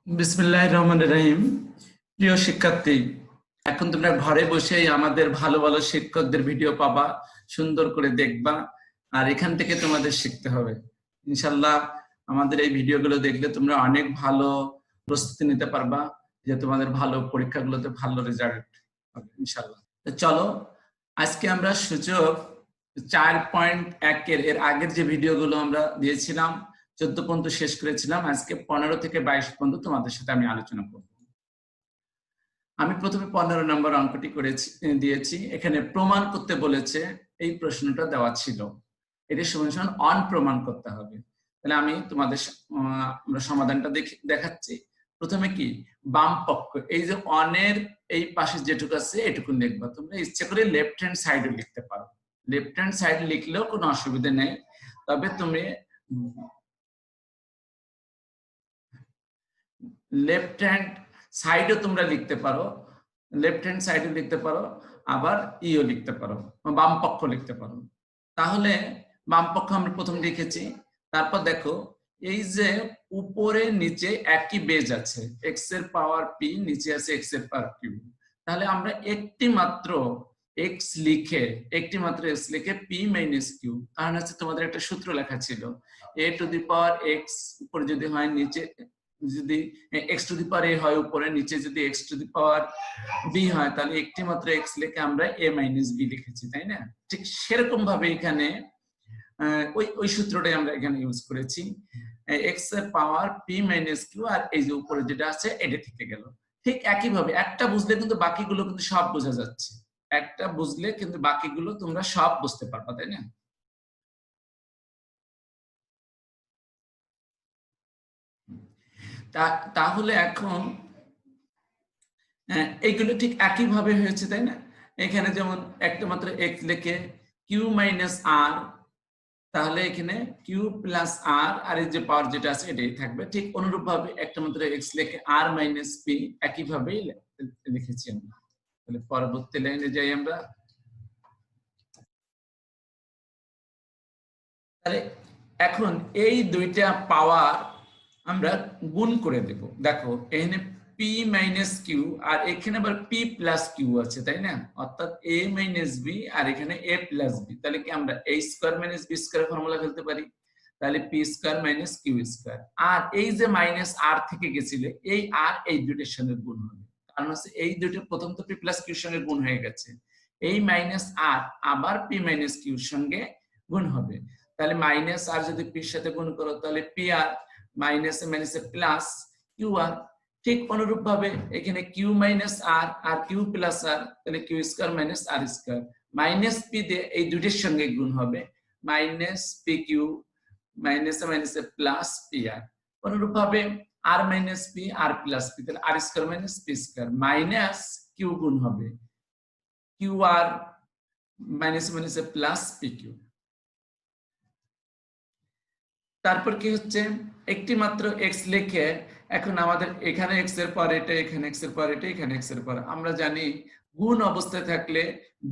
বিসমিল্লাহির রহমানির রহিম। প্রিয় শিক্ষার্থী, এখন তোমরা ঘরে বসেই আমাদের ভালো ভালো শিক্ষকদের ভিডিও পাবা, সুন্দর করে দেখবা, আর এখান থেকে তোমাদের শিখতে হবে। ইনশাল্লাহ আমাদের এই ভিডিওগুলো দেখলে তোমরা অনেক ভালো প্রস্তুতি নিতে পারবা, যে তোমাদের ভালো পরীক্ষাগুলোতে ভালো রেজাল্ট হবে ইনশাল্লাহ। তো চলো, আজকে আমরা সূচক 4.1 এর আগের যে ভিডিওগুলো আমরা দিয়েছিলাম 14 পর্যন্ত শেষ করেছিলাম, আজকে 15 থেকে 22 পর্যন্ত তোমাদের সাথে আমি আলোচনা করব। আমি প্রথমে 15 নম্বর অঙ্কটি দিয়েছি। এখানে প্রমাণ করতে বলেছে, এই প্রশ্নটা দেওয়া ছিল। এটি সমান অন প্রমাণ করতে হবে। তাহলে আমি তোমাদের আমরা সমাধানটা দেখাচ্ছি। প্রথমে কি, বাম পক্ষ, এই যে অনের এই পাশে যেটুকু আছে এটুকু লিখবা। তোমরা ইচ্ছে করে লেফট হ্যান্ড সাইডে লিখতে পারো, লেফট হ্যান্ড সাইড লিখলেও কোনো অসুবিধা নেই। তবে তুমি লেফট হ্যান্ড সাইডও তোমরা লিখতে পারো, লেফট হ্যান্ড সাইডে লিখতে পারো, আবার ইও লিখতে পারো, বাম পক্ষ লিখতে পারো। তাহলে বাম পক্ষ আমরা প্রথম লিখেছি। তারপর দেখো, এই যে উপরে নিচে একই বেজ আছে, এক্স এর পাওয়ার পি, নিচে আছে এক্স এর পাওয়ার কিউ। তাহলে আমরা একটি মাত্র এক্স লিখে পি মাইনাস কিউ, কারণ হচ্ছে তোমাদের একটা সূত্র লেখা ছিল, এ টু দি পাওয়ার এক্স উপরে যদি হয়, নিচে যদি এক্স টু দি পাওয়ার এ হয় উপরে, নিচে যদি x to the power b হয়, তাহলে একটি মাত্র এক্স লিখে আমরা এ মাইনাস বি লিখেছি, তাই না? ঠিক সেরকম ভাবে এখানে ওই সূত্রটাই আমরা এখানে ইউজ করেছি। এক্স এর পাওয়ার পি মাইনাস কিউ, আর এই যে উপরে যেটা আছে এটা থেকে গেল। ঠিক একই ভাবে একটা বুঝলে কিন্তু বাকিগুলো কিন্তু সব বোঝা যাচ্ছে, একটা বুঝলে কিন্তু বাকিগুলো তোমরা সব বুঝতে পারবা, তাই না? তাহলে এখন এইগুলো ঠিক একই ভাবে হয়েছে, তাই না? এখানে যেমন একটা মাত্র এক্স লিখে কিউ মাইনাস আর, তাহলে এখানে কিউ প্লাস আর, আর এই যে পাওয়ার যেটা আছে এটাই থাকবে। ঠিক অনুরূপ ভাবে একটা মাত্র এক্স লিখে আর মাইনাস পি, একই ভাবেই লিখেছি আমরা। তাহলে পরবর্তী লাইনে যাই আমরা। তাহলে এখন এই দুইটা পাওয়ার আমরা গুণ করে দেব। দেখো এখানে পি মাইনাস কিউ, আর এখানে আবার পি প্লাস কিউ আছে, তাই না? অর্থাৎ এ মাইনাস বি, আর এখানে এ প্লাস বি। তাহলে কি আমরা A square minus B square formula ফেলতে পারি? তাহলে P square minus Q square. আর এই যে মাইনাস আর থেকে গেছিল, এই আর এই দুইটার সঙ্গে গুণ হবে, কারণ হচ্ছে এই দুইটা প্রথম তো পি প্লাস কিউর সঙ্গে গুণ হয়ে গেছে, এই মাইনাস আর আবার পি মাইনাস কিউর সঙ্গে গুণ হবে। তাহলে মাইনাস আর যদি পির সাথে গুণ করো, তাহলে পি আর মাইনাস মাইনাসে প্লাস কিউ আর। ঠিক অনুরূপ ভাবে এখানে কিউ মাইনাস আর আর কিউ প্লাস আর, তাহলে কিউ স্কয়ার মাইনাস আর স্কয়ার। মাইনাস পি দিয়ে এই দুইটির সঙ্গে গুণ হবে, মাইনাস পি কিউ মাইনাসে মাইনাসে প্লাস পি আর। অনুরূপ ভাবে R minus P R plus P, তাহলে R square minus P square, minus Q গুণ হবে কিউ আর মাইনাসে মাইনাসে প্লাস পি কিউ। তারপর কি হচ্ছে, একটি মাত্র এক্স লিখে এখন আমাদের এখানে এক্স এর পর এটা, এখানে এক্স এর পর এটা, এখানে এক্স এর পর, আমরা জানি গুণ অবস্থায় থাকলে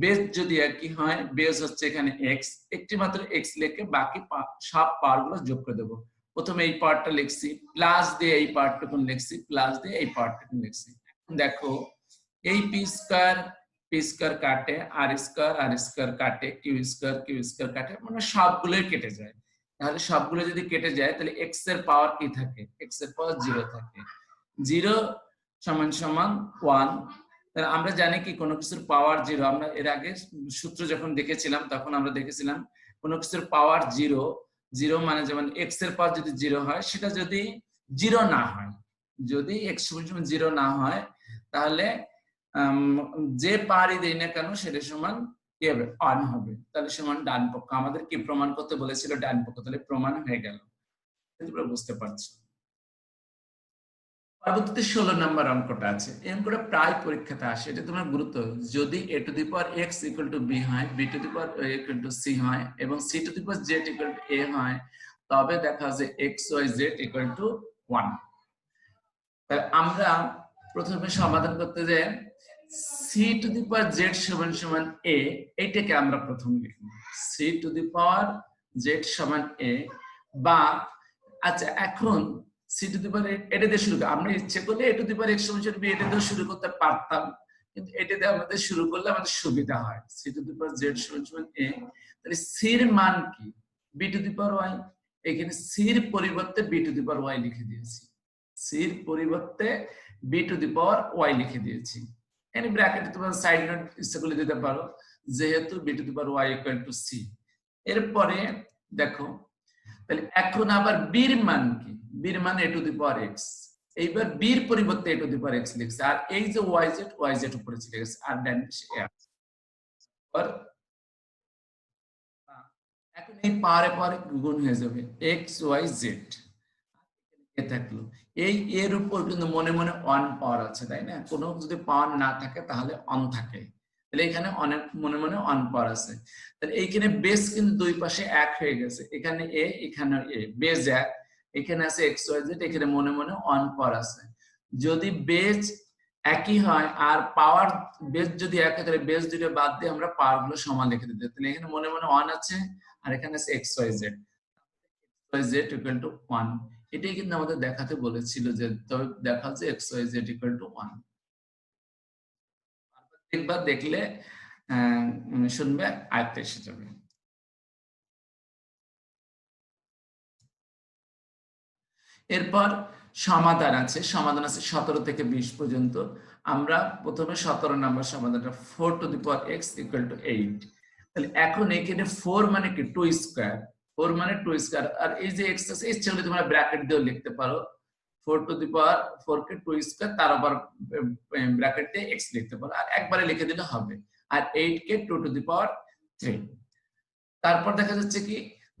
বেস যদি একই হয়, বেস হচ্ছে এখানে এক্স, একটি মাত্র এক্স লিখে বাকি সব পাওয়ার গুলো যোগ করে দেবো। প্রথমে এই পার্টটা লিখছি, প্লাস দিয়ে এই পার্টটুকুন লিখছি, প্লাস দিয়ে এই পার্টটুকুন লিখছি। দেখো এই পি স্কয়ার কাটে, আর স্কয়ার কাটে, কিউ স্কয়ার কাটে, মানে সবগুলোই কেটে যায়। তাহলে সবগুলো যদি কেটে যায়, তাহলে এক্স এর পাওয়ার কি থাকে? এক্স এর পাওয়ার 0 থাকে। 0 সমান সমান 1। তাহলে আমরা জানি কি, কোনো কিছুর পাওয়ার 0, আমরা এর আগে সূত্র যখন দেখেছিলাম তখন আমরা দেখেছিলাম কোনো কিছুর পাওয়ার 0 মানে যেমন এক্স এর পাওয়ার যদি 0 হয়, সেটা যদি 0 না হয়, যদি এক্স সমান 0 না হয়, তাহলে যে পাওয়ারই দেই না কেন সেটা সমান কি হবে? অন হবে। তাহলে সমান ডান পক্ষ। আমাদের কি প্রমাণ করতে বলেছিল? ডান পক্ষ। তাহলে প্রমাণ হয়ে গেল। তোমরা বুঝতে পারছো। পরবর্তীতে 16 নম্বর অঙ্কটা আছে। এই অঙ্কটা প্রায় পরীক্ষাতে আসে, এটা তোমার গুরুত্ব। যদি a two the power x equal to b হয়, b two the power a equal to c হয়, এবং c two the power z equal to a হয়, তবে দেখা যায় x y z equal to 1। তাহলে আমরা প্রথমে সমাধান করতে যাই, c two the power z সমান সমান a, এইটাকে আমরা প্রথম লিখব, c two the power z সমান a। বা আচ্ছা, এখন সি টু দি পাওয়ার এটা দিয়ে শুরু আমরা ইচ্ছে করলে এ টু দি পাওয়ার এক্স সমান বি এটা দিয়ে শুরু করতে পারতাম, কিন্তু এটা দিয়ে আমাদের শুরু করলে আমাদের সুবিধা হয়। C to the power z সমান এ, তাহলে সির মান কি b to the power y, এখানে সির পরিবর্তে b to the power y লিখে দিয়েছি, সির পরিবর্তে b to the power y লিখে দিয়েছি। এখানে ব্র্যাকেটে তোমরা সাইড নোট ইচ্ছা করলে দিতে পারো, যেহেতু b to the power y equal to c. এরপরে দেখো তাহলে এখন আবার বির মান কি, বির মান এ টু দি পাওয়ার এক্স, এইবার বির পরিবর্তে এ টু দি পাওয়ার এক্স লিখছে, আর এই যে ওয়াই জেড উপরে চলে গেছে, আর ডান পাশে এক্স। এখন এই পাওয়ারে পাওয়ারে গুণ হয়ে যাবে এক্স ওয়াই জেড থাকলো। এই এর উপর কিন্তু মনে মনে অন পাওয়ার আছে, তাই না? কোনো যদি পাওয়ার না থাকে তাহলে অন থাকে, তাহলে এখানে অনেক মনে মনে অন পাওয়ার আছে। তাহলে এইখানে বেস কিন্তু দুই পাশে এক হয়ে গেছে, এখানে এ এখানে এ, বেস এক, এখানে আছে এক্স ওয়াই জেড, এখানে মনে মনে অন পাওয়ার আছে। যদি বেস একই হয় আর পাওয়ার বেস যদি এক হয়, তাহলে বেস দুটো বাদ দিয়ে আমরা পাওয়ার গুলো সমান লিখে দিতে। তাহলে এখানে মনে মনে অন আছে, আর এখানে আছে x y z, z equal to 1। এটাই কিন্তু আমাদের দেখাতে বলেছিল, যে তবে দেখা যে x y z equal to 1। একবার দেখলে শুনবে আয়ত্তে এসে যাবে। এরপর সমাধান আছে, সমাধান আছে 17 থেকে 20 পর্যন্ত। আমরা প্রথমে 17 নম্বর সমাধানটা 4 two the power x equal to 8। তাহলে এখন এখানে 4 মানে কি 2 স্কয়ার, 4 মানে 2 স্কয়ার, আর এই যে x আছে ইচ্ছে হলে তোমরা ব্র্যাকেট দিয়েও লিখতে পারো, 4 two the power 4 K 2 square, তার আবার ব্র্যাকেট দিয়ে x লিখতে পারো, আর একবারে লিখে দিলে হবে। আর 8 কে 2 টু দি পাওয়ার 3। তারপর দেখা যাচ্ছে কি,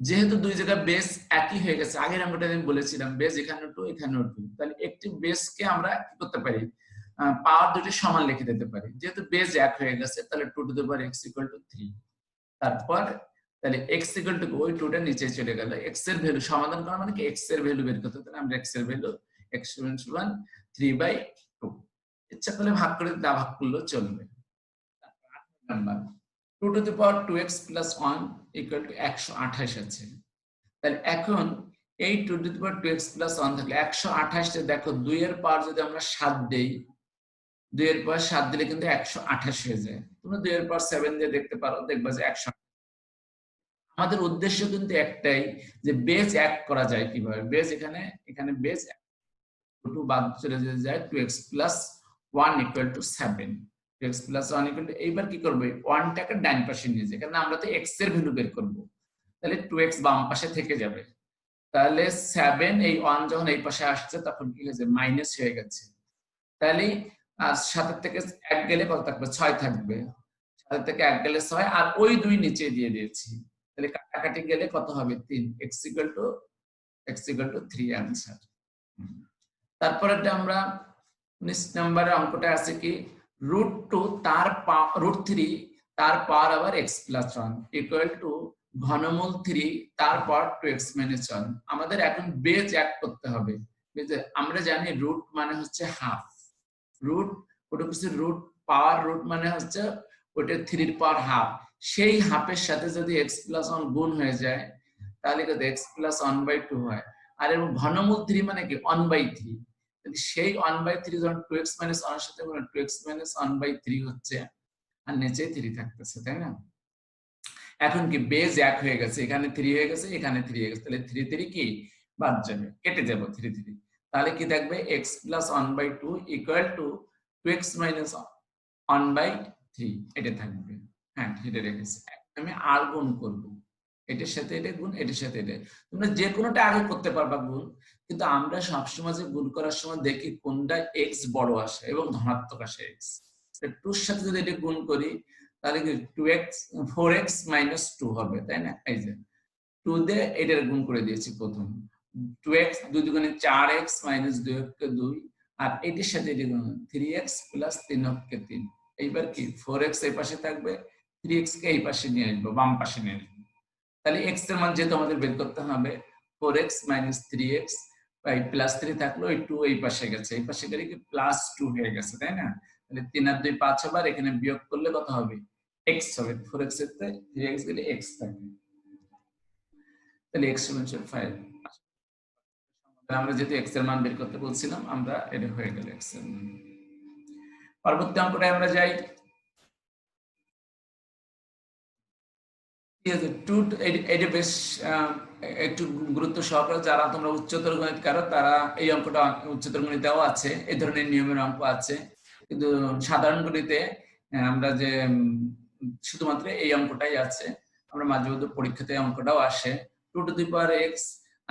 যেহেতু দুই জায়গা বেস একই হয়ে গেছে, আগের অঙ্কটা আমি বলেছিলাম বেস এখানে 2 এখানেও 2, তাহলে একটি বেসকে আমরা কি করতে পারি, পাওয়ার দুটি সমান লিখে দিতে পারি। যেহেতু বেস এক হয়ে গেছে, তাহলে 2 two the power x equal to 3। তারপর তাহলে x ইকুয়াল টু ওই 2টা নিচে চলে গেল, x এর ভ্যালু সমাধান করা মানে কি x এর ভ্যালু বের করতে, তাহলে আমরা x এর ভ্যালু x সমান 3/2। ইচ্ছা করলে ভাগ করে ভাগ করলেও চলবে। Number 2 two the power 2x plus 1 equal to 128 আছে। তাহলে এখন এই 2 two the power 2x plus 1 থাকলে 128 টা দেখো 2 এর পাওয়ার যদি আমরা 7 দেই, 2 এর পাওয়ার 7 দিলে কিন্তু 128 হয়ে যায়। তোমরা 2 এর পাওয়ার 7 দিয়ে দেখতে পারো, দেখবা যে 100। আমাদের উদ্দেশ্য কিন্তু একটাই, যে বেস এক করা যায় কিভাবে। বেস এখানে বেস 2 বাদ চলে যায়, 2x plus 1 equal to 7, 2x plus 1 equal to, এইবার কি করব, 1 টাকে ডান পাশে নিয়ে যাই, কারণ আমরা তো x এর ভ্যালু বের করব, তাহলে 2x বাম পাশে থেকে যাবে। তাহলে 7 এই 1 যখন এই পাশে আসছে তখন কি হয়েছে, মাইনাস হয়ে গেছে। তাহলে আর 7 থেকে 1 গেলে কত থাকবে, 6 থাকবে, 7 থেকে 1 গেলে 6, আর ওই 2 নিচে দিয়ে দিয়েছি, তাহলে কাটাকাটি গেলে কত হবে, 3, x ইকুয়াল টু 3 आंसर। তারপরে আমরা 19 নম্বরের অঙ্কটা আছে কি, √2 তার √3 তার পাওয়ার আবার x প্লাস 1 ইকুয়াল টু ঘনমূল 3 তার পাওয়ার 2x মাইনাস 1। আমাদের এখন বেজ এক করতে হবে। আমরা জানি রুট মানে হচ্ছে হাফ, রুট ওটা কিছু রুট পাওয়ার রুট মানে হচ্ছে ওটা 3 এর পাওয়ার হাফ, সেই হাফের সাথে যদি x প্লাস 1 গুণ হয়ে যায় তাহলে কত, x প্লাস 1/2 হয়। আর এবং ঘনমূল 3 মানে কি 1/3, সেই 1/3 যখন 2x মাইনাস 1 এর সাথে 2x মাইনাস 1/3 হচ্ছে, আর নিচে 3 থাকতেছে, তাই না? এখন কি বেজ এক হয়ে গেছে, এখানে 3 হয়ে গেছে, এখানে 3 হয়ে গেছে, তাহলে 3 3 কি বাদ যাবে, কেটে যাবে 3 3। তাহলে কি থাকবে, x plus 1/2 equal to 2x minus 1/3, এটা থাকবে। হ্যাঁ, এটা রেখেছি। আমি আর গুণ করব, এটার সাথে এটা গুণ, এটার সাথে এটা, তোমরা যে কোনোটা আগে করতে পারবা গুণ, কিন্তু আমরা সবসময় যে গুণ করার সময় দেখি কোনটা x বড় আসে এবং ধনাত্মক আসে x। 2 এর সাথে যদি এটা গুণ করি তাহলে কি 4x মাইনাস 2 হবে, তাই না? এই যে 2 দিয়ে এটার গুণ করে দিয়েছি প্রথম, 2x 2 দুগুণে 4x মাইনাস 2 কে 2, আর এটার সাথে এটা গুণ 3x প্লাস 3 কে 3। এইবার কি 4x এই পাশে থাকবে, 3x কে এই পাশে নিয়ে আসবো, বাম পাশে নিয়ে আসবো। তাহলে x এর মান যেহেতু আমাদের বের করতে হবে, 4x minus 3x by plus 3 থাকলো, এই 2 এই পাশে গেছে, এই পাশে গেলে কি প্লাস 2 হয়ে গেছে, তাই না? তাহলে 3 আর 2 5 হবে, আর এখানে বিয়োগ করলে কত হবে, x হবে, 4x এর থেকে 3x গেলে x থাকবে, তাহলে x সমান 5। আমরা যেহেতু x এর মান বের করতে বলছিলাম, আমরা এটা হয়ে গেল x এর মান। পরবর্তী অঙ্কটায় আমরা যাই। এটা বেশ একটু গুরুত্ব সহকারে, যারা তোমরা উচ্চতর গণিত কারো তারা এই অঙ্কটা উচ্চতর গণিতেও আছে, এই ধরনের নিয়মের অঙ্ক আছে, কিন্তু সাধারণ গণিতে আমরা যে শুধুমাত্র এই অঙ্কটাই আছে। আমরা মাঝে মধ্যে পরীক্ষাতে অঙ্কটাও আসে 2 টু দি পাওয়ার x,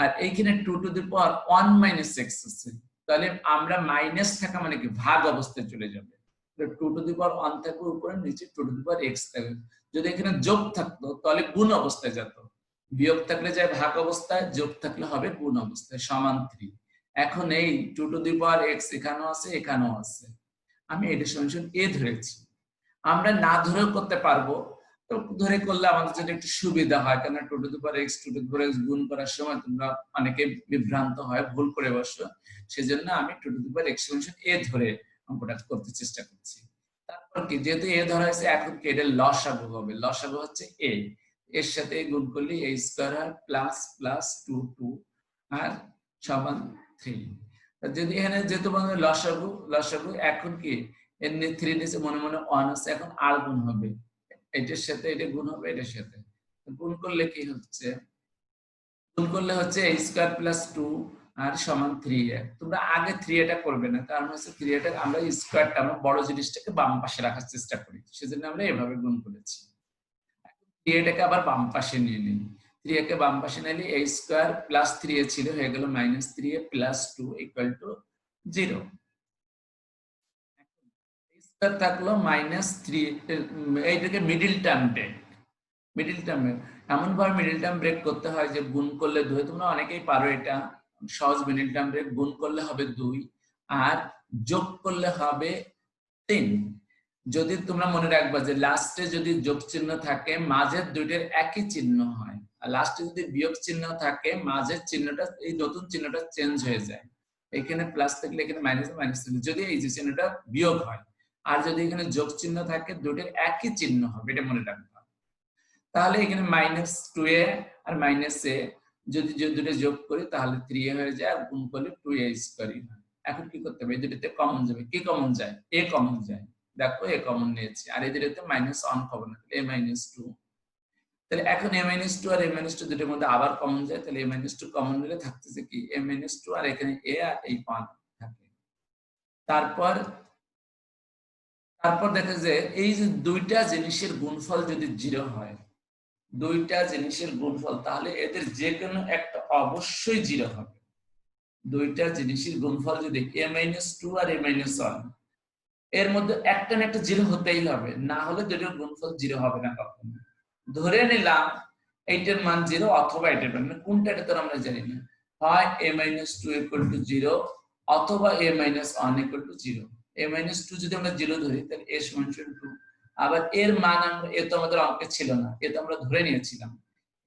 আর এইখানে 2 two the power 1 minus x আছে। তাহলে আমরা মাইনাস থাকা মানে কি ভাগ অবস্থায় চলে যাবে। 2 টু দি পাওয়ার 1 থাকবে উপরে, নিচে 2 টু দি পাওয়ার x থাকবে। যদি এখানে যোগ থাকতো তাহলে গুণ অবস্থায় যেত, বিয়োগ থাকলে যায় ভাগ অবস্থায়, যোগ থাকলে হবে গুণ অবস্থায়, সমান 3। এখন এই 2 টু দি পাওয়ার x এখানেও আছে, এখানেও আছে, আমি এটা সমান a ধরেছি। আমরা না ধরেও করতে পারবো, তো ধরে করলে আমাদের জন্য একটু সুবিধা হয়, কারণ 2 two the power x 2 two the power x গুণ করার সময় তোমরা অনেকে বিভ্রান্ত হয়, ভুল করে বসো। সেজন্য আমি 2 টু দি পাওয়ার x সমান a ধরে অঙ্কটা করতে চেষ্টা করছি। তারপর কি, যেহেতু a ধরা হয়েছে, এখন কি এটা লসাগু হবে। লসাগু হচ্ছে a, এর সাথে গুণ করলে a স্কয়ার হয় প্লাস প্লাস 2 2 আর সমান 3। যদি এখানে যেহেতু বন্ধু লসাগু, লসাগু এখন কি এর 3 নিচে মনে মনে 1 আছে, এখন আর গুণ হবে, এটার সাথে এটা গুণ হবে, এটার সাথে গুণ করলে কি হচ্ছে, গুণ করলে হচ্ছে a স্কয়ার প্লাস 2 আর সমান 3a। তোমরা আগে 3a করবে না, কারণ হচ্ছে 3a আমরা স্কয়ারটা, আমরা বড় জিনিসটাকে বাম পাশে রাখার চেষ্টা করি, সেজন্য আমরা এভাবে গুণ করেছি। 3a আবার বাম পাশে নিয়ে নিই, 3a কে বাম পাশে নিলে a স্কয়ার প্লাস 3a ছিল, হয়ে গেল minus 3a plus 2 equal to 0। Square থাকলো মাইনাস 3, এইটাকে middle term break, middle term এমন ভাবে মিডল টার্ম ব্রেক করতে হয় যে গুণ করলে 2, তোমরা অনেকেই পারো এটা সহজ। মিডল টার্ম ব্রেক গুণ করলে হবে 2 আর যোগ করলে হবে 3। যদি তোমরা মনে রাখবা যে লাস্টে যদি যোগ চিহ্ন থাকে মাঝের দুইটার একই চিহ্ন হয়, আর লাস্টে যদি বিয়োগ চিহ্ন থাকে মাঝের চিহ্নটা, এই নতুন চিহ্নটা চেঞ্জ হয়ে যায়। এখানে প্লাস থাকলে এখানে মাইনাস, মাইনাস থাকলে যদি এই যে চিহ্নটা বিয়োগ হয়, আর যদি এখানে যোগ চিহ্ন থাকে দুইটার একই চিহ্ন হবে, এটা মনে রাখবা। তাহলে এখানে minus 2a R minus a যদি দুটো যোগ করি তাহলে 3a হয়ে যায়, আর গুণ করলে 2a স্কয়ারই হয়। এখন কি করতে হবে, এই দুটোতে কমন যাবে, কি কমন যায়, a কমন যায়, দেখো a কমন নিয়েছি, আর এই দুটোতে মাইনাস 1 কমন, a মাইনাস 2। তাহলে এখন a মাইনাস 2 আর a মাইনাস 2 দুটোর মধ্যে আবার কমন যায়, তাহলে a মাইনাস 2 কমন নিলে থাকতেছে কি a মাইনাস 2, আর এখানে a আর এই 1 থাকে। তারপর দেখা যায় এই যে দুইটা জিনিসের গুণফল যদি 0 হয়, দুইটা জিনিসের গুণফল, তাহলে এদের যে কোনো একটা অবশ্যই 0 হবে। দুইটা জিনিসের গুণফল যদি a-2 আর a-1, এর মধ্যে একটা না একটা 0 হতেই হবে, না হলে দুটোর গুণফল 0 হবে না কখনো। ধরে নিলাম এইটার মান 0 অথবা এটার মান, কোনটা এটা তো আমরা জানি না, হয় a-2 = 0 অথবা a-1 = 0। a-2 যদি আমরা 0 ধরি তাহলে a = 2, আবার এর মান আমরা, এ তো আমাদের অঙ্কে ছিল না, এ তো আমরা ধরে নিয়েছিলাম,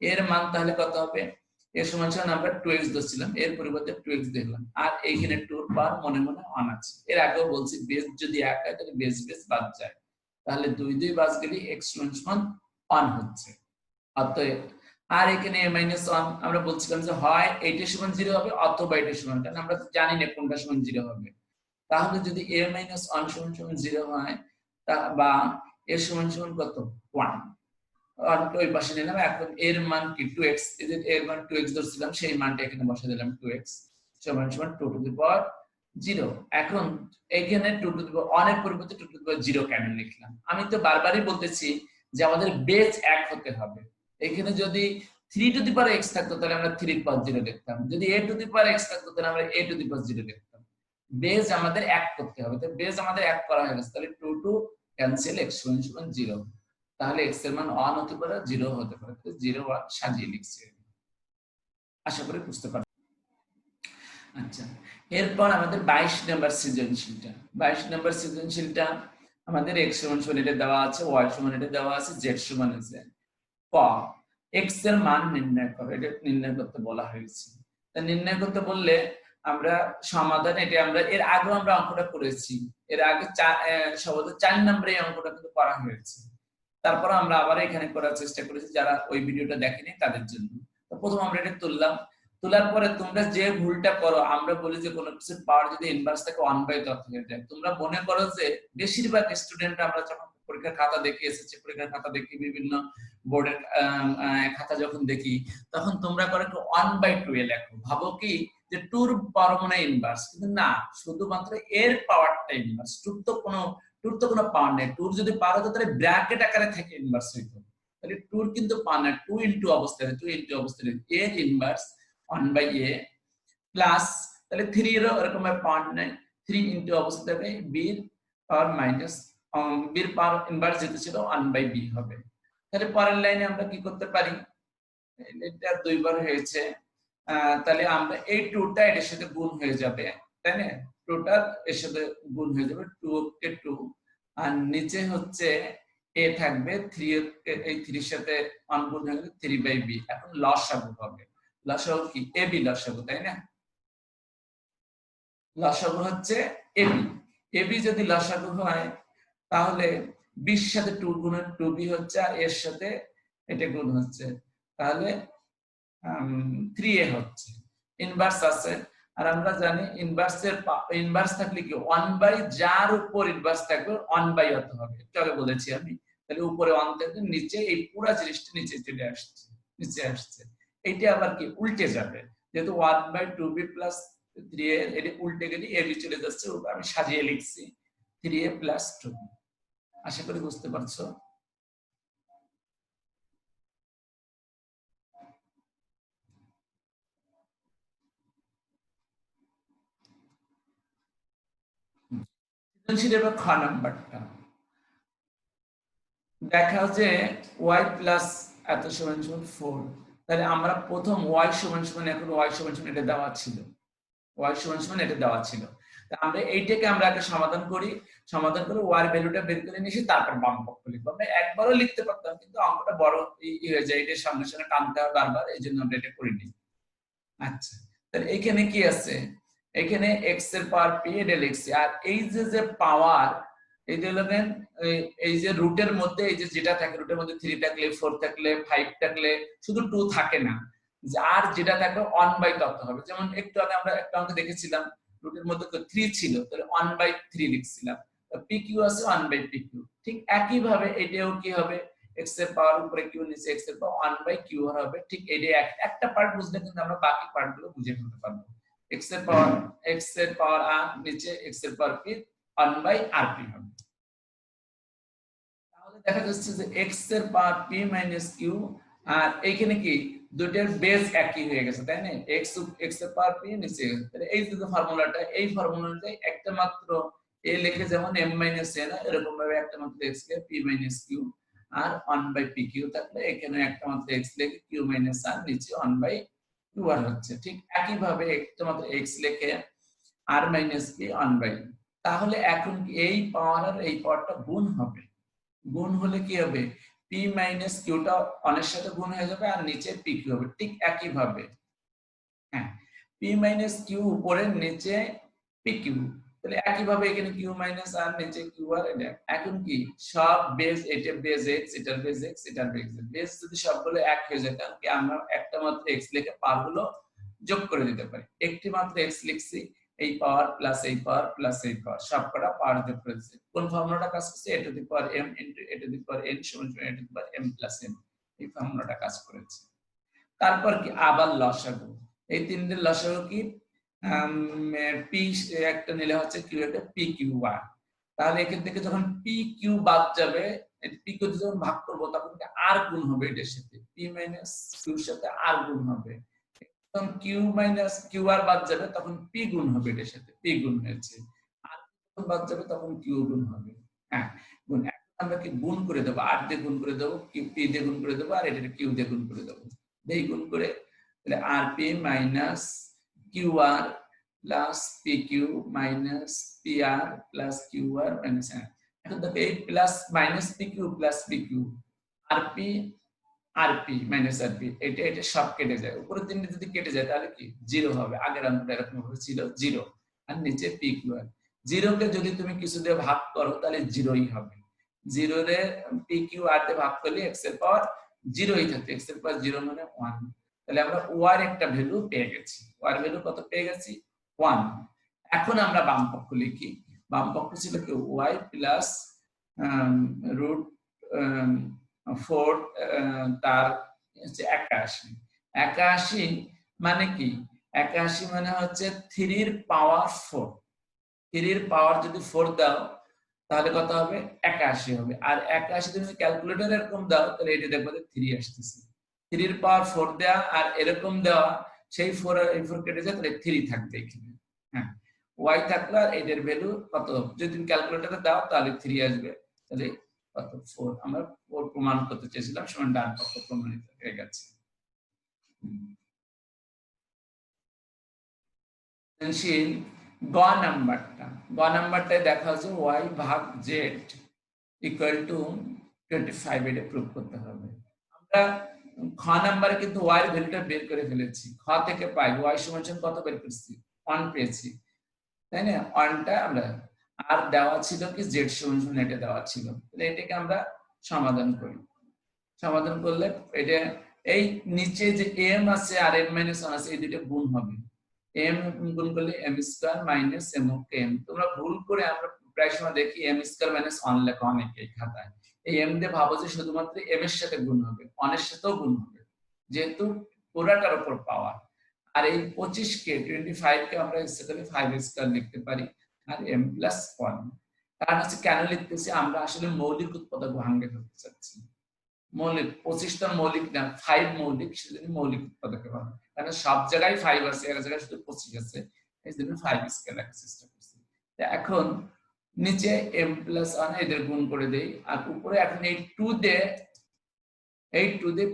এর মান তাহলে কত হবে, এর সমান আমরা 2x ধরছিলাম, এর পরিবর্তে 2x দেখলাম, আর এইখানে 2 এর পাওয়ার মনে মনে 1 আছে। এর আগেও বলছি বেস যদি এক হয় তাহলে বেস বেস বাদ যায়, তাহলে 2 2 বাদ গেলে x সমান 1 হচ্ছে। অতএব আর এখানে a-1 আমরা বলছিলাম যে হয় এইটা সমান 0 হবে অথবা এটা সমান, কারণ আমরা তো জানি না কোনটা সমান 0 হবে। তাহলে যদি a-1 সমান 0 হয়, তা বা a সমান কত 1, আর ওই পাশে নিলাম। এখন এর মান কি 2x, এই যে এর মান 2x ধরছিলাম, সেই মানটা এখানে বসা দিলাম, 2x সমান 2 টু দি পাওয়ার 0। এখন এখানে 2 টু দি পাওয়ার 1 এর পরিবর্তে 2 টু দি পাওয়ার 0 কেন লিখলাম, আমি তো বারবারই বলতেছি যে আমাদের বেস 1 হতে হবে। এখানে যদি 3 টু দি পাওয়ার x থাকতো তাহলে আমরা 3 পাওয়ার 0 লিখতাম, যদি a two the power x থাকতো তাহলে আমরা a টু দি পাওয়ার 0 লিখতাম। বেস আমাদের 1 করতে হবে, তো বেস আমাদের 1 করা হয়ে গেছে, তাহলে 2 টু ক্যান্সেল, x সমান 0। তাহলে x এর মান 1 হতে পারে, 0 হতে পারে, তো 0 1 সাজিয়ে লিখছি। আশা করি বুঝতে পারবেন। আচ্ছা, এরপর আমাদের 22 নম্বর সৃজনশীলটা। 22 নম্বর সৃজনশীলটা আমাদের x সমান এটা দেওয়া আছে, y সমান এটা দেওয়া আছে, z সমান আছে। ক, x এর মান নির্ণয় করো, এটা নির্ণয় করতে বলা হয়েছে। তা নির্ণয় করতে বললে আমরা সমাধান, এটা আমরা এর আগে আমরা অঙ্কটা করেছি, এর আগে সম্ভবত 4 নম্বরে এই অঙ্কটা কিন্তু করা হয়েছে। তারপর আমরা আবার এখানে করার চেষ্টা করেছি, যারা ওই ভিডিওটা দেখেনি তাদের জন্য। তো প্রথম আমরা এটা তুললাম, তোলার পরে তোমরা যে ভুলটা করো, আমরা বলি যে কোনো কিছুর পাওয়ার যদি ইনভার্স থাকে 1/, হয়ে যায়। তোমরা মনে করো যে বেশিরভাগ স্টুডেন্ট আমরা যখন পরীক্ষার খাতা দেখি, এসএসসি পরীক্ষার খাতা দেখি, বিভিন্ন বোর্ডের খাতা যখন দেখি, তখন তোমরা করো 1/2 এ লেখো, ভাবো কি যে 2 পাওয়ার মানে ইনভার্স, কিন্তু না, শুধুমাত্র এর পাওয়ারটা ইনভার্স। 2 তো কোনো পাওয়ার নেই। 2 যদি পাওয়ার হতো তাহলে ব্র্যাকেট আকারে থেকে ইনভার্স হইতো, তাহলে 2 কিন্তু পাওয়ার না, 2 ইনটু অবস্থায়, 2 ইনটু অবস্থায় এর ইনভার্স 1/a প্লাস, তাহলে 3 এরও এরকম পাওয়ার নেই, 3 ইনটু অবস্থা হবে b এর পাওয়ার মাইনাস, b এর পাওয়ার ইনভার্স যেটা ছিল 1/b হবে। তাহলে পরের লাইনে আমরা কি করতে পারি, এটা 2 বার হয়েছে, তাহলে আমরা এই 2টা এর সাথে গুণ হয়ে যাবে, তাই না? 2টা এর সাথে গুণ হয়ে যাবে, 2 কে 2, আর নিচে হচ্ছে a থাকবে, 3 এই 3 এর সাথে 1 গুণ হয়ে গেলে 3/b। এখন লসাগু হবে, লসাগু কি ab লসাগু, তাই না? লসাগু হচ্ছে ab, ab যদি লসাগু হয় তাহলে b এর সাথে 2 গুণের 2b হচ্ছে, আর এর সাথে এটা গুণ হচ্ছে, তাহলে 3a হচ্ছে। ইনভার্স আছে, আর আমরা জানি ইনভার্স থাকলে কি 1/, যার উপর ইনভার্স থাকবে 1/, হতে হবে, চলে বলেছি আমি। তাহলে উপরে 1 থাকবে, নিচে এই পুরো জিনিসটা নিচে চলে আসছে, নিচে আসছে। এইটা আবার কি উল্টে যাবে, যেহেতু 1/2b প্লাস 3a, এটা উল্টে গেলে ab চলে যাচ্ছে, আমি সাজিয়ে লিখছি 3a প্লাস 2b। আশা করি বুঝতে পারছো। সৃজনশীলের খ নাম্বারটা দেখা যে y প্লাস এত সমান সমান 4, তাহলে আমরা প্রথম y সমান সমান, এখন y সমান সমান এটা দেওয়া ছিল, y সমান সমান এটা দেওয়া ছিল, তা আমরা এইটাকে আমরা আগে সমাধান করি, সমাধান করে y এর ভ্যালুটা বের করে নিয়েছি, তারপর বাম পক্ষ লিখবো। আমরা একবারও লিখতে পারতাম, কিন্তু অঙ্কটা বড় হয়ে যায়, এটা সামনে সামনে টানতে হবে বারবার, এই জন্য আমরা এটা করিনি। আচ্ছা, তাহলে এখানে কি আছে, এখানে x এর পাওয়ার p এটা লিখছি, আর এই যে পাওয়ার, এই যে লগেন, এই যে রুটের মধ্যে এই যে যেটা থাকে, রুটের মধ্যে 3 থাকলে, 4 থাকলে, 5 থাকলে শুধু 2 থাকে না, আর যেটা থাকবে 1/, তত হবে। যেমন একটু আগে আমরা একটা অঙ্ক দেখেছিলাম, রুটের মধ্যে তো 3 ছিল, তাহলে 1/3 লিখছিলাম, pq আছে 1/pq। ঠিক একই ভাবে এটাও কি হবে, x এর পাওয়ার উপরে q, নিচে x এর পাওয়ার 1/q হবে। ঠিক এটা একটা পার্ট বুঝলে কিন্তু আমরা বাকি পার্ট গুলো বুঝে ফেলতে পারবো। x এর পাওয়ার r, নিচে x এর পাওয়ার p, 1/rp হবে। তাহলে দেখা যাচ্ছে যে x এর পাওয়ার p মাইনাস q, আর এইখানে কি দুইটার বেস একই হয়ে গেছে, তাই না? x এর পাওয়ার p নিচে, তাহলে এই যে ফর্মুলাটা, এই ফর্মুলাতে একটা মাত্র a লিখে যেমন m মাইনাস a না, এরকম ভাবে একটা মাত্র x কে p মাইনাস q আর 1/pq থাকলে এখানে একটা মাত্র x লিখে q মাইনাস r, নিচে 1/2r হচ্ছে। ঠিক একই ভাবে একটা মাত্র x লিখে r মাইনাস p 1/, তাহলে এখন এই পাওয়ার আর এই পাওয়ারটা গুণ হবে, গুণ হলে কি হবে, p মাইনাস কিউটা অনের সাথে গুণ হয়ে যাবে, আর নিচে pq হবে। ঠিক একই ভাবে, হ্যাঁ, p মাইনাস কিউ উপরে, নিচে pq, তাহলে একই ভাবে এখানে q মাইনাস r, নিচে qr। এটা এখন কি সব বেস, এটা বেস x, এটার বেস x, এটার বেস x, বেস যদি সবগুলো এক হয়ে যায়, তাহলে কি আমরা একটা মাত্র x লিখে পাওয়ারগুলো যোগ করে দিতে পারি। একটি মাত্র x লিখছি, এই পাওয়ার প্লাস এই পাওয়ার প্লাস এই পাওয়ার, সবকটা পাওয়ার যোগ করে দিচ্ছি। কোন ফর্মুলাটা কাজ করছে, a two the power m into a two the power n সমান সমান a two the power m plus n, এই ফর্মুলাটা কাজ করেছে। তারপর কি আবার লসাগু, এই তিনটে লসাগু কি, পি একটা নিলে হচ্ছে কিউ একটা pq1, তাহলে এখান থেকে যখন pq বাদ যাবে, pq যখন ভাগ করবো তখন আর গুণ হবে এটার সাথে, p মাইনাস q এর সাথে আর গুণ হবে, তখন q মাইনাস qr বাদ যাবে, তখন p গুণ হবে এটার সাথে, p গুণ হয়েছে, আর বাদ যাবে তখন q গুণ হবে। হ্যাঁ, গুণ, আমরা কি গুণ করে দেবো, r দিয়ে গুণ করে দেবো, p দিয়ে গুণ করে দেবো, আর এটা q দিয়ে গুণ করে দেবো, এই গুণ করে, তাহলে rp minus qr plus pq minus pr plus qr minus, এখন দেখো এই plus minus pq plus pq, rp rp minus rp, এটা এটা সব কেটে যায়, উপরের তিনটে যদি কেটে যায় তাহলে কি জিরো হবে। আগের অঙ্কটা এরকম ভাবে ছিল জিরো, আর নিচে pqr, জিরোকে যদি তুমি কিছু দিয়ে ভাগ করো তাহলে জিরোই হবে, জিরো রে pqr দিয়ে ভাগ করলে x এর পাওয়ার জিরোই থাকে, x এর পাওয়ার জিরো মানে 1, তাহলে আমরা ওয়ার একটা ভ্যালু পেয়ে গেছি। ওয়ার ভ্যালু কত পেয়ে গেছি? 1। এখন আমরা বাম পক্ষ লিখি। বাম পক্ষ ছিল কি ওয়াই প্লাস রুট 4 তার হচ্ছে 81। 81 মানে কি? 81 মানে হচ্ছে 3 এর পাওয়ার 4। 3 এর পাওয়ার যদি 4 দাও তাহলে কত হবে? 81 হবে। আর 81 যদি ক্যালকুলেটর এরকম দাও তাহলে এটা দেখবে যে 3 আসতেছে। 3 এর পাওয়ার 4 দেওয়া আর এরকম দেওয়া, সেই 4 আর এই 4 কেটে যায় তাহলে 3 থাকবে এখানে। হ্যাঁ, y থাকলে আর এটার ভ্যালু কত? যদি তুমি ক্যালকুলেটরে দাও তাহলে 3 আসবে। তাহলে কত? 4। আমরা 4 প্রমাণ করতে চেয়েছিলাম, সমান ডান পক্ষ প্রমাণিত হয়ে গেছে। সৃজনশীল গ নাম্বারটা, গ নাম্বারটায় দেখা হচ্ছে y ভাগ z ইকুয়াল টু 25 এটা প্রুভ করতে হবে। আমরা খ নাম্বারে কিন্তু y এর ভ্যালুটা বের করে ফেলেছি। খ থেকে পাই y সমান কত বের করছি? 1 পেয়েছি, তাই না? 1টা আমরা, আর দেওয়া ছিল কি z সমান এটা দেওয়া ছিল। তাহলে এটাকে আমরা সমাধান করি। সমাধান করলে এটা এই নিচে যে m আছে আর m - 1 আছে এই দুটো গুণ হবে। m গুণ করলে m স্কয়ার মাইনাস m কে m। তোমরা ভুল করে আমরা প্রায় সময় দেখি m স্কয়ার মাইনাস 1 লেখা অনেকে খাতায়। এই m দিয়ে ভাবো যে শুধুমাত্র m এর সাথে গুণ হবে, 1 এর সাথেও গুণ হবে, যেহেতু পুরাটার উপর পাওয়ার। আর এই 25 কে 25 কে আমরা ইচ্ছা করলে 5 স্কয়ার লিখতে পারি আর m প্লাস 1। কারণ হচ্ছে কেন লিখতেছি, আমরা আসলে মৌলিক উৎপাদক ভাঙে ফেলতে চাচ্ছি। মৌলিক 25টা মৌলিক না, 5 মৌলিক, সেজন্য মৌলিক উৎপাদকে পাবো। কারণ সব জায়গায় 5 আছে, এক জায়গায় শুধু 25 আছে, এই জন্য 5 স্কেল রাখার চেষ্টা করছি। এখন নিচে m প্লাস 1 এদের গুণ করে দেই, আর উপরে এখন এই 2 দিয়ে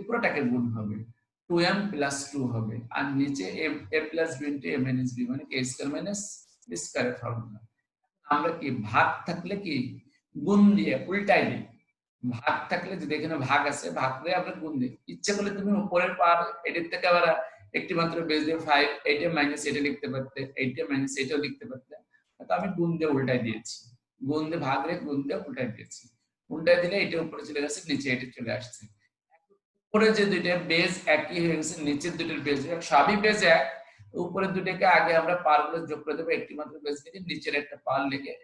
পুরোটাকে গুণ হবে, 2m প্লাস 2 হবে। আর নিচে a plus b into a minus b মানে a স্কয়ার মাইনাস b স্কয়ারের ফর্মুলা। আমরা কি ভাগ থাকলে কি গুণ দিয়ে উল্টাই দিই। ভাগ থাকলে যদি এখানে ভাগ আছে, ভাগ দিয়ে আমরা গুণ দিই। ইচ্ছে করলে তুমি উপরের পার এটার থেকে আবার একটি মাত্র বেস দিয়ে 5 এইটা মাইনাস এটা লিখতে পারতে, এইটা মাইনাস এটাও লিখতে পারতে। তো আমি গুণ দিয়ে উল্টাই দিয়েছি, গুণ দিয়ে ভাগ রে গুণ দিয়ে উল্টাই দিয়েছি। উল্টাই দিলে এটা উপরে চলে গেছে, নিচে এটা চলে আসছে। উপরে যে দুইটা বেস একই হয়ে গেছে, নিচের দুটোর বেস সবই বেস এক। উপরের দুটোকে আগে আমরা পারগুলো যোগ করে দেবো, একটি মাত্র বেস লিখে নিচের একটা পার লিখে,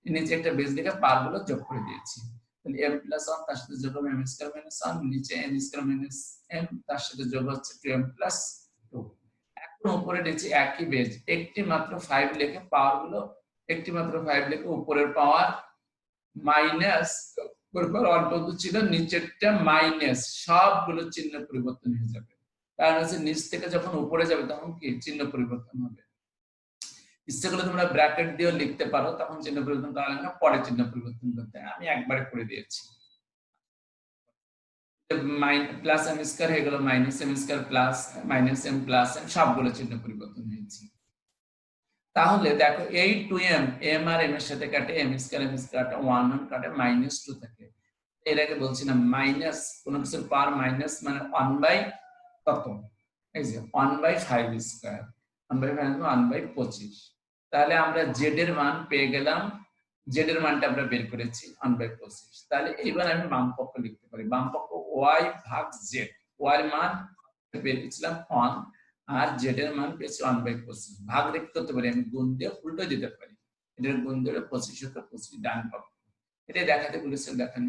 নিচে একটা বেস লিখে পারগুলো যোগ করে দিয়েছি। তাহলে m প্লাস 1 তার সাথে যোগ হবে m স্কয়ার মাইনাস 1, নিচে m স্কয়ার মাইনাস m তার সাথে যোগ হচ্ছে 2m প্লাস 2। এখন উপরে নিচে একই বেস, একটি মাত্র 5 লিখে পাওয়ারগুলো, একটি মাত্র 5 লিখে উপরের পাওয়ার মাইনাস, উপরের অল্প ছিল নিচেরটা মাইনাস, সবগুলো চিহ্ন পরিবর্তন হয়ে যাবে। কারণ হচ্ছে নিচ থেকে যখন উপরে যাবে তখন কি চিহ্ন পরিবর্তন হবে। ইচ্ছে করলে তোমরা ব্র্যাকেট দিয়েও লিখতে পারো, তখন চিহ্ন পরিবর্তন করা লাগে না, পরে চিহ্ন পরিবর্তন করতে আমি একবারে করে দিয়েছি। প্লাস m স্কয়ার হয়ে গেল minus m square plus minus m plus m, সবগুলো চিহ্ন পরিবর্তন হয়েছে। তাহলে দেখো এই 2m, m আর m এর সাথে কাটে, m স্কয়ার কাটে, 1 কাটে, মাইনাস 2 থাকে। এর আগে বলছিলাম মাইনাস কোন কিছুর পাওয়ার মাইনাস মানে 1 বাই কত, এই যে 1 বাই 5 স্কয়ার, 1 বাই 5 1 বাই 25। তাহলে আমরা z এর মান পেয়ে গেলাম, z এর মানটা আমরা বের করেছি 1 বাই 25। তাহলে এইবার আমি বাম পক্ষ লিখতে পারি, বাম পক্ষ y ভাগ z, y এর মান বের করেছিলাম 1 আর z এর মান পেয়েছি 1 বাই 25। ভাগ লিখতে হতে পারি, আমি গুণ দিয়ে উল্টো দিতে পারি, এটার গুণ দিয়ে 25 হতে 25 ডান পক্ষ। এটা দেখাতে বলেছে, দেখানো